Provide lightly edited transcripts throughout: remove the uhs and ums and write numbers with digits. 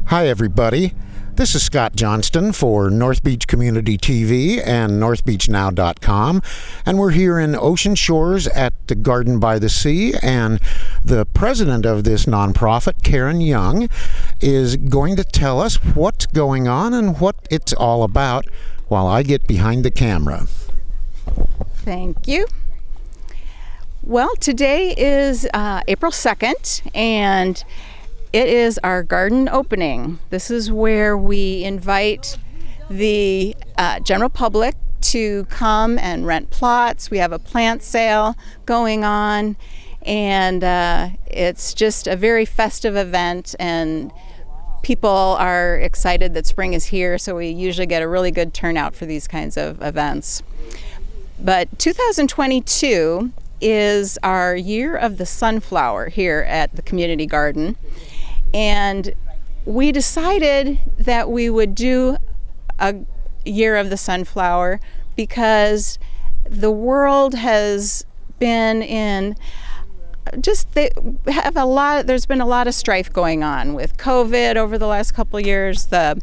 Hi everybody, this is Scott Johnston for North Beach Community TV and NorthBeachNow.com, and we're here in Ocean Shores at the Garden by the Sea, and the president of this nonprofit, Karen Young, is going to tell us what's going on and what it's all about while I get behind the camera. Thank you. Well, today is April 2nd, and it is our garden opening. This is where we invite the general public to come and rent plots. We have a plant sale going on, and it's just a very festive event, and people are excited that spring is here, so we usually get a really good turnout for these kinds of events. But 2022 is our year of the sunflower here at the community garden. And we decided that we would do a year of the sunflower because the world has been in there's been a lot of strife going on with COVID over the last couple of years, the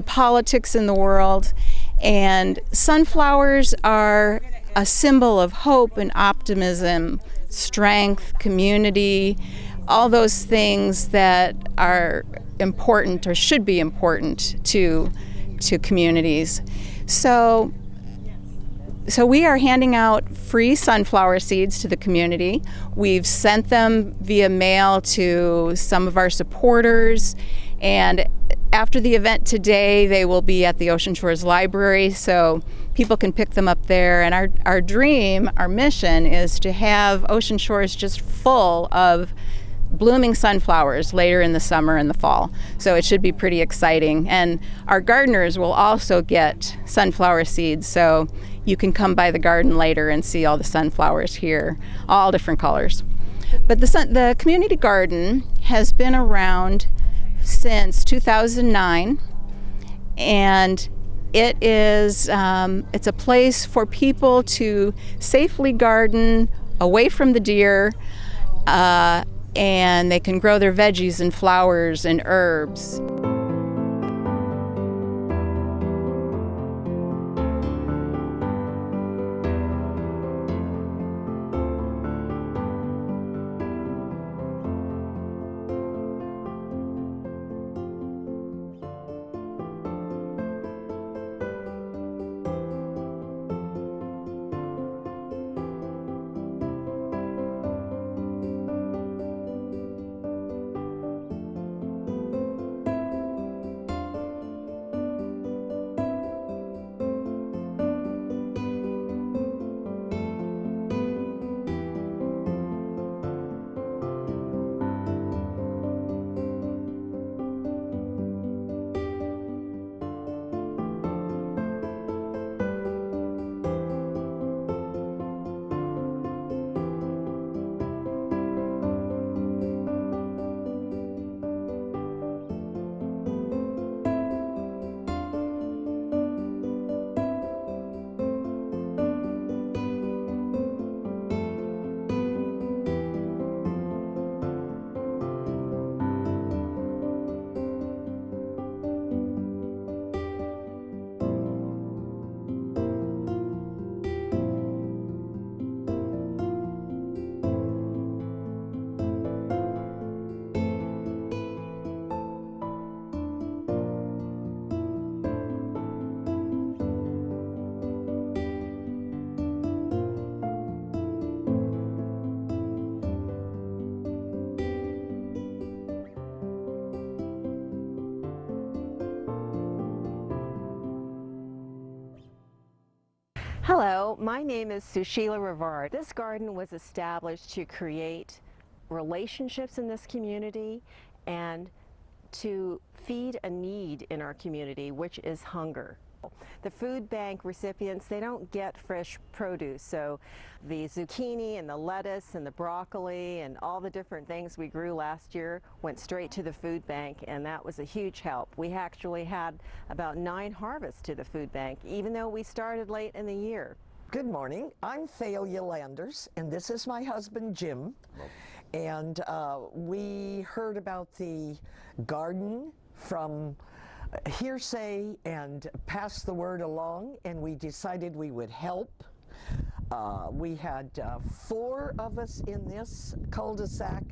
politics in the world, and sunflowers are a symbol of hope and optimism, strength, community, all those things that are important or should be important to communities. So we are handing out free sunflower seeds to the community. We've sent them via mail to some of our supporters, and after the event today, they will be at the Ocean Shores Library, so people can pick them up there. And our dream, our mission, is to have Ocean Shores just full of blooming sunflowers later in the summer and the fall. So it should be pretty exciting. And our gardeners will also get sunflower seeds, so you can come by the garden later and see all the sunflowers here, all different colors. But the community garden has been around since 2009, and it's a place for people to safely garden away from the deer, and they can grow their veggies and flowers and herbs. Hello, my name is Sushila Rivard. This garden was established to create relationships in this community and to feed a need in our community, which is hunger. The food bank recipients, they don't get fresh produce, so the zucchini and the lettuce and the broccoli and all the different things we grew last year went straight to the food bank, and that was a huge help. We actually had about 9 harvests to the food bank, even though we started late in the year. Good morning, I'm Thalia Landers, and this is my husband Jim. And we heard about the garden from hearsay and passed the word along, and we decided we would help. We had 4 of us in this cul-de-sac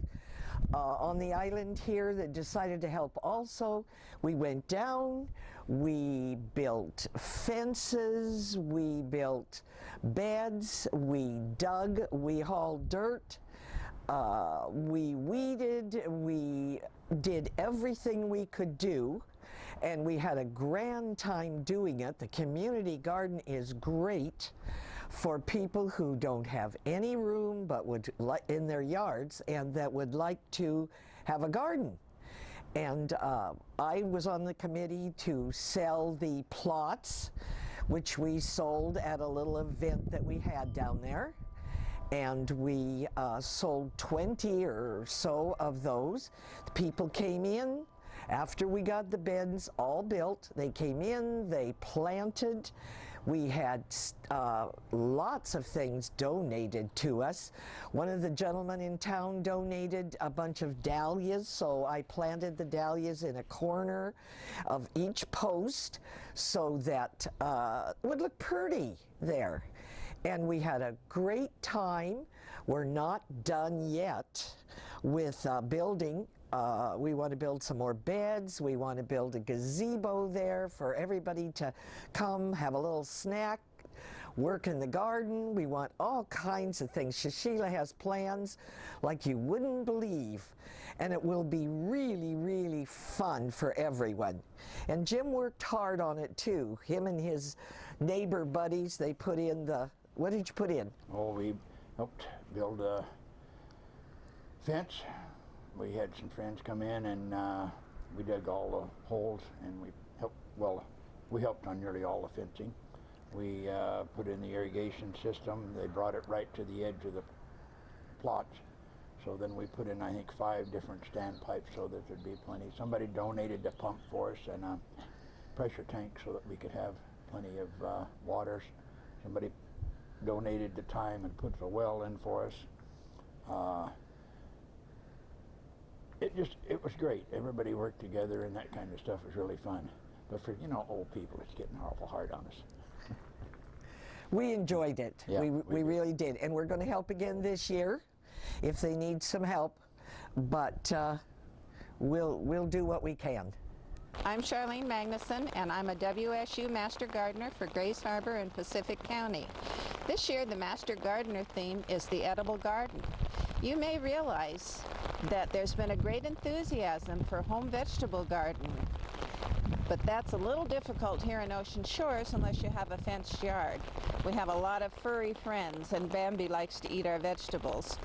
on the island here that decided to help also. We went down, we built fences, we built beds, we dug, we hauled dirt, we weeded, we did everything we could do, and we had a grand time doing it. The community garden is great for people who don't have any room but would in their yards and that would like to have a garden. And I was on the committee to sell the plots, which we sold at a little event that we had down there. And we sold 20 or so of those. People came in after we got the beds all built. They came in, they planted. We had lots of things donated to us. One of the gentlemen in town donated a bunch of dahlias, so I planted the dahlias in a corner of each post so that it would look pretty there. And we had a great time. We're not done yet with building. We want to build some more beds. We want to build a gazebo there for everybody to come, have a little snack, work in the garden. We want all kinds of things. Sushila has plans like you wouldn't believe, and it will be really, really fun for everyone. And Jim worked hard on it too. Him and his neighbor buddies, they put in the, what did you put in? Oh, we helped build a fence. We had some friends come in and we dug all the holes, and we helped on nearly all the fencing. We put in the irrigation system. They brought it right to the edge of the plots. So then we put in, I think, 5 different standpipes so that there'd be plenty. Somebody donated a pump for us and a pressure tank so that we could have plenty of water. Somebody donated the time and put the well in for us. It was great. Everybody worked together, and that kind of stuff was really fun. But for, old people, it's getting awful hard on us. We enjoyed it. Yeah, we really did. And we're going to help again this year if they need some help. But we'll do what we can. I'm Charlene Magnuson, and I'm a WSU Master Gardener for Grays Harbor and Pacific County. This year, the Master Gardener theme is the edible garden. You may realize that there's been a great enthusiasm for home vegetable gardening, but that's a little difficult here in Ocean Shores unless you have a fenced yard. We have a lot of furry friends, and Bambi likes to eat our vegetables.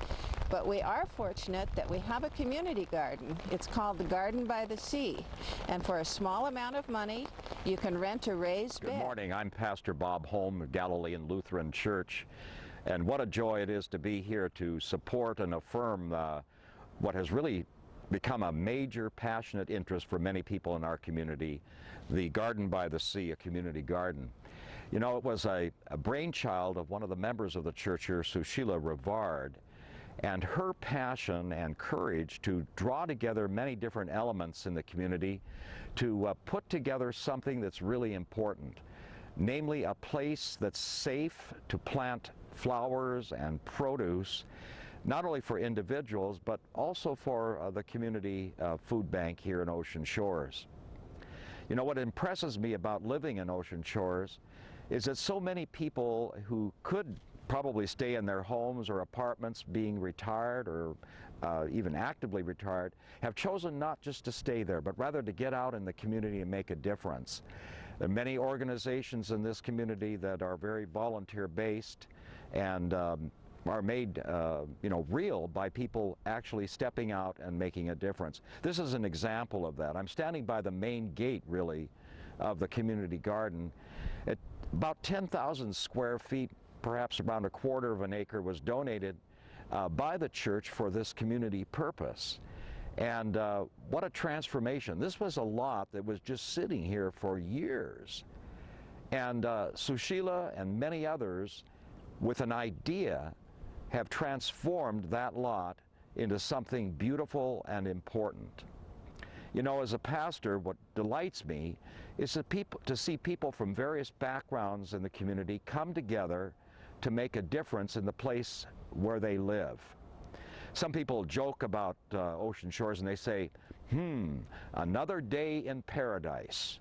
But we are fortunate that we have a community garden. It's called the Garden by the Sea, and for a small amount of money, you can rent a raised bed. Good morning. I'm Pastor Bob Holm of Galilean Lutheran Church, and what a joy it is to be here to support and affirm what has really become a major passionate interest for many people in our community, the Garden by the Sea, a community garden. You know, it was a brainchild of one of the members of the church here, Sushila Rivard, and her passion and courage to draw together many different elements in the community to put together something that's really important, namely a place that's safe to plant flowers and produce, not only for individuals, but also for the community food bank here in Ocean Shores. You know, what impresses me about living in Ocean Shores is that so many people who could probably stay in their homes or apartments being retired or even actively retired have chosen not just to stay there, but rather to get out in the community and make a difference. There are many organizations in this community that are very volunteer-based and are made real by people actually stepping out and making a difference. This is an example of that. I'm standing by the main gate, really, of the community garden. At about 10,000 square feet, perhaps around 1/4 of an acre, was donated by the church for this community purpose. And what a transformation. This was a lot that was just sitting here for years. And Sushila and many others with an idea have transformed that lot into something beautiful and important. You know, as a pastor, what delights me is to see people from various backgrounds in the community come together to make a difference in the place where they live. Some people joke about Ocean Shores and they say, another day in paradise.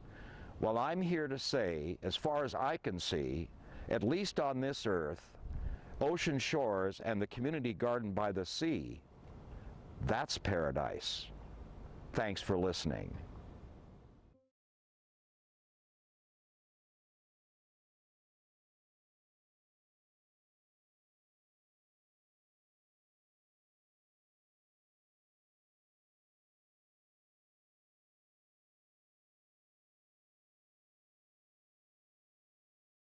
Well, I'm here to say, as far as I can see, at least on this earth, Ocean Shores and the community garden by the sea, that's paradise. Thanks for listening.